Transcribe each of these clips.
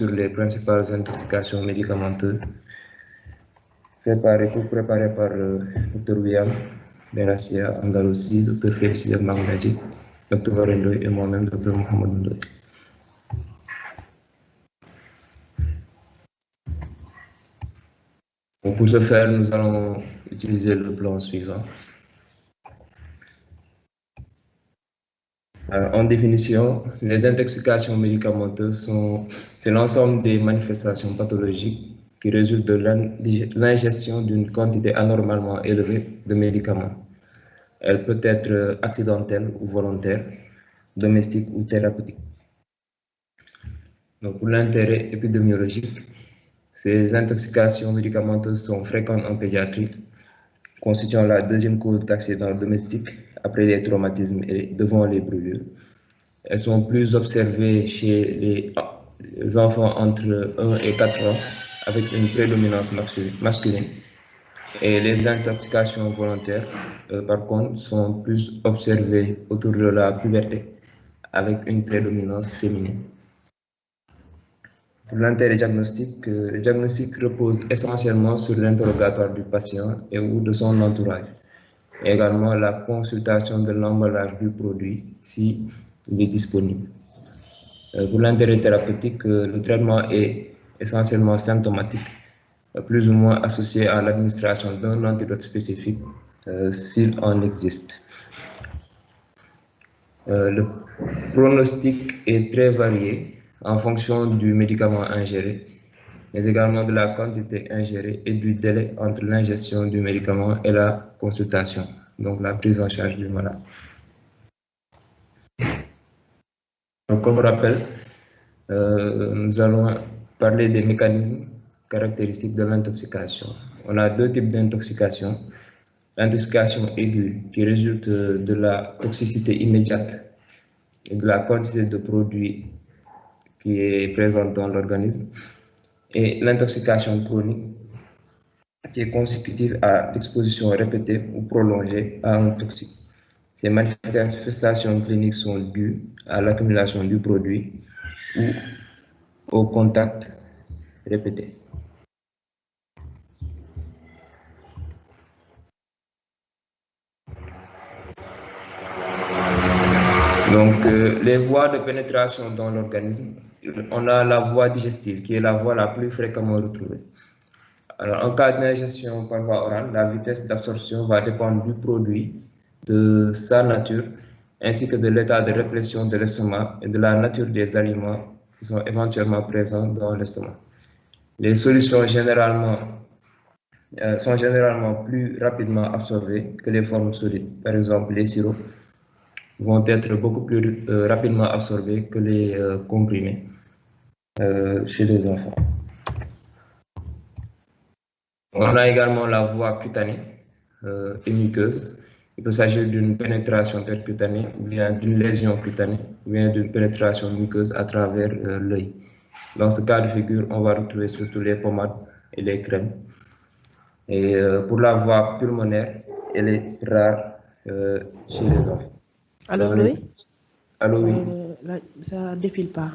sur les principales intoxications médicamenteuses, préparé par Dr William Benassia Andalousie, Dr Félicité Mangladji, Dr Varendoy et moi-même, Dr Mohamed Ndoye. Pour ce faire, nous allons utiliser le plan suivant. En définition, les intoxications médicamenteuses c'est l'ensemble des manifestations pathologiques qui résultent de l'ingestion d'une quantité anormalement élevée de médicaments. Elle peut être accidentelle ou volontaire, domestique ou thérapeutique. Donc, pour l'intérêt épidémiologique, ces intoxications médicamenteuses sont fréquentes en pédiatrie, constituant la deuxième cause d'accident domestique après les traumatismes et devant les brûlures. Elles sont plus observées chez les enfants entre 1 et 4 ans avec une prédominance masculine. Et les intoxications volontaires, par contre, sont plus observées autour de la puberté avec une prédominance féminine. Pour l'intérêt diagnostique, le diagnostic repose essentiellement sur l'interrogatoire du patient et ou de son entourage. Et également la consultation de l'emballage du produit si il est disponible. Pour l'intérêt thérapeutique, le traitement est essentiellement symptomatique, plus ou moins associé à l'administration d'un antidote spécifique s'il en existe. Le pronostic est très varié en fonction du médicament ingéré, mais également de la quantité ingérée et du délai entre l'ingestion du médicament et la consultation, donc la prise en charge du malade. Donc, comme rappel, nous allons parler des mécanismes caractéristiques de l'intoxication. On a deux types d'intoxication. L'intoxication aiguë qui résulte de la toxicité immédiate et de la quantité de produits qui est présente dans l'organisme. Et l'intoxication chronique qui est consécutive à l'exposition répétée ou prolongée à un toxique. Ces manifestations cliniques sont dues à l'accumulation du produit ou au contact répété. Donc, les voies de pénétration dans l'organisme, on a la voie digestive qui est la voie la plus fréquemment retrouvée. Alors, en cas d'ingestion par voie orale, la vitesse d'absorption va dépendre du produit, de sa nature, ainsi que de l'état de répression de l'estomac et de la nature des aliments qui sont éventuellement présents dans l'estomac. Les solutions sont généralement plus rapidement absorbées que les formes solides. Par exemple, les sirops vont être beaucoup plus rapidement absorbés que les comprimés chez les enfants. On a également la voie cutanée et muqueuse. Il peut s'agir d'une pénétration percutanée ou bien d'une lésion cutanée ou bien d'une pénétration muqueuse à travers l'œil. Dans ce cas de figure, on va retrouver surtout les pommades et les crèmes. Et pour la voie pulmonaire, elle est rare chez les enfants. Alors oui. Allô, oui. Ça défile pas.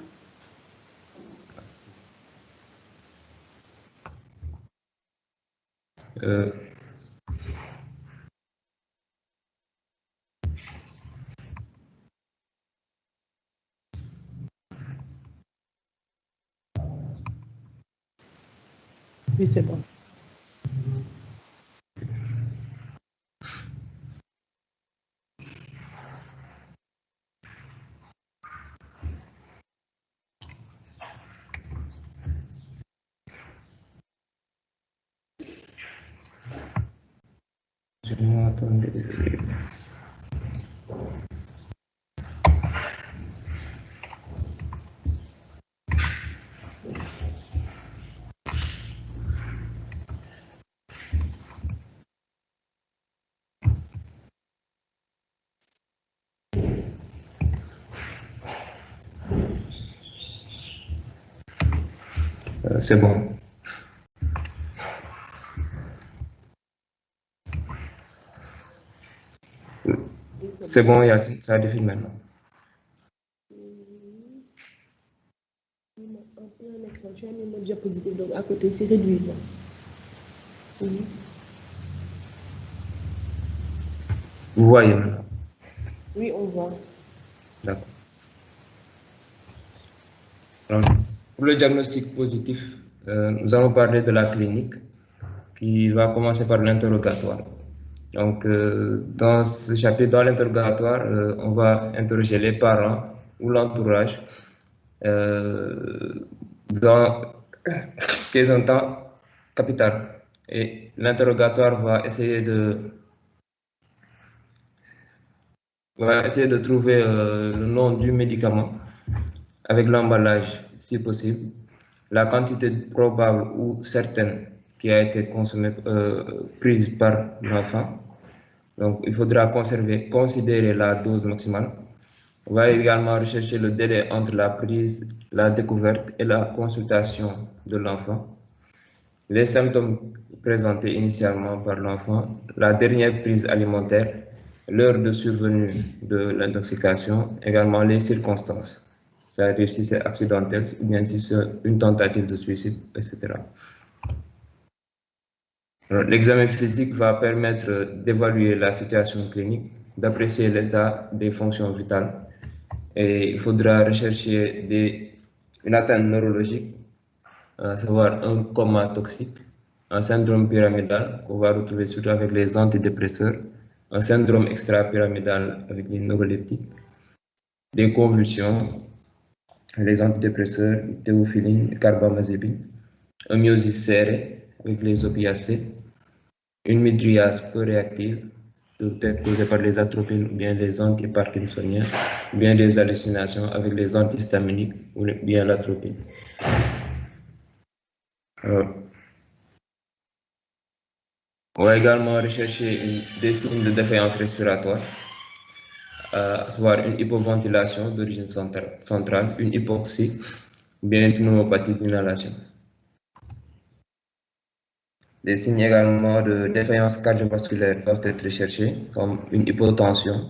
Oui, c'est bon. Je m'attendais. C'est bon. C'est bon, Yacine, ça défile maintenant. Tu as mis mon diapositive, donc à côté, c'est réduit. Oui. Vous voyez? Oui, on voit. D'accord. Pour le diagnostic positif, nous allons parler de la clinique qui va commencer par l'interrogatoire. Donc, dans ce chapitre, dans l'interrogatoire, on va interroger les parents ou l'entourage dans un temps capital. Et l'interrogatoire va essayer de trouver le nom du médicament avec l'emballage, si possible, la quantité probable ou certaine qui a été consommée, prise par l'enfant. Donc, il faudra considérer la dose maximale. On va également rechercher le délai entre la prise, la découverte et la consultation de l'enfant. Les symptômes présentés initialement par l'enfant, la dernière prise alimentaire, l'heure de survenue de l'intoxication, également les circonstances. C'est-à-dire si c'est accidentel, ou bien si c'est une tentative de suicide, etc. L'examen physique va permettre d'évaluer la situation clinique, d'apprécier l'état des fonctions vitales, et il faudra rechercher une atteinte neurologique, à savoir un coma toxique, un syndrome pyramidal qu'on va retrouver surtout avec les antidépresseurs, un syndrome extra-pyramidal avec les neuroleptiques, des convulsions, les antidépresseurs, théophylline, carbamazépine, un myosis serré avec les opiacés, une mydriase peu réactive, peut-être causée par les atropines ou bien les antiparkinsoniens, ou bien des hallucinations avec les antihistaminiques ou bien l'atropine. On va également rechercher des signes de défaillance respiratoire, à savoir une hypoventilation d'origine centrale, une hypoxie ou bien une pneumopathie d'inhalation. Des signes également de défaillance cardiovasculaire doivent être recherchés, comme une hypotension,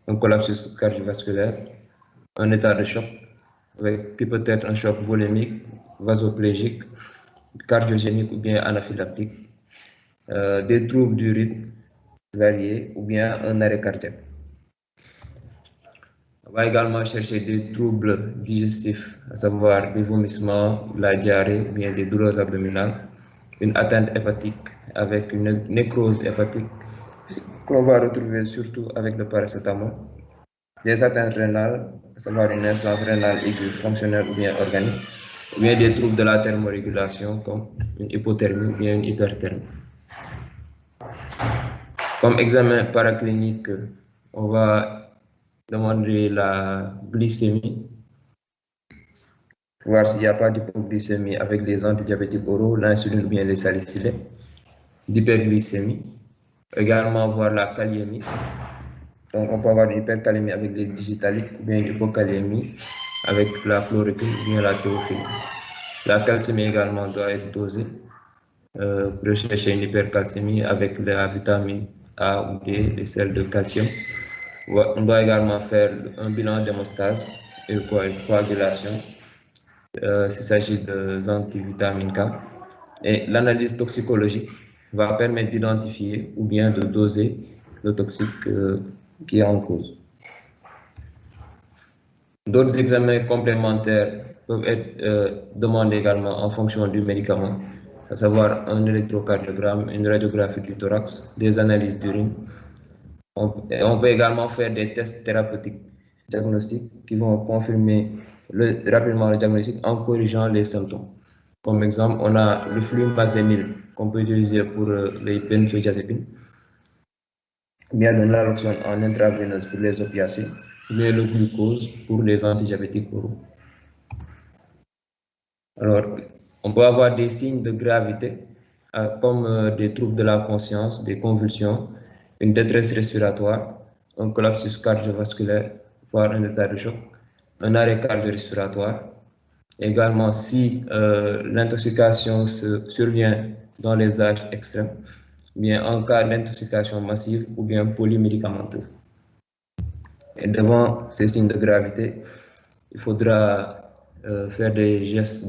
un collapsus cardiovasculaire, un état de choc, qui peut être un choc volémique, vasoplégique, cardiogénique ou bien anaphylactique, des troubles du rythme variés ou bien un arrêt cardiaque. On va également chercher des troubles digestifs, à savoir des vomissements, la diarrhée ou bien des douleurs abdominales, une atteinte hépatique avec une nécrose hépatique qu'on va retrouver surtout avec le paracétamol, des atteintes rénales, à savoir une insuffisance rénale aiguë fonctionnelle ou bien organique, ou bien des troubles de la thermorégulation comme une hypothermie ou bien une hyperthermie. Comme examen paraclinique, on va demander la glycémie, voir s'il n'y a pas d'hypoglycémie avec les antidiabétiques oraux, l'insuline ou bien les salicylés, d'hyperglycémie, également voir la kaliémie. Donc on peut avoir une hypercalémie avec les digitaliques ou bien une hypocalémie avec la chloroquine ou bien la théophylline. La calcémie également doit être dosée pour rechercher une hypercalcémie avec la vitamine A ou D, les sels de calcium. On doit également faire un bilan d'hémostase et de coagulation s'il s'agit de antivitamine K. Et l'analyse toxicologique va permettre d'identifier ou bien de doser le toxique qui est en cause. D'autres examens complémentaires peuvent être demandés également en fonction du médicament, à savoir un électrocardiogramme, une radiographie du thorax, des analyses d'urine. On peut également faire des tests thérapeutiques diagnostiques qui vont confirmer rapidement le diagnostic en corrigeant les symptômes. Comme exemple, on a le flumazénil qu'on peut utiliser pour les benzodiazépines, bien le naloxone en intraveineuse pour les opiacés, bien le glucose pour les antidiabétiques oraux. Alors, on peut avoir des signes de gravité comme des troubles de la conscience, des convulsions, une détresse respiratoire, un collapsus cardiovasculaire, voire un état de choc, un arrêt cardio-respiratoire. Également, si l'intoxication survient dans les âges extrêmes, bien en cas d'intoxication massive ou bien polymédicamenteuse. Et devant ces signes de gravité, il faudra faire des gestes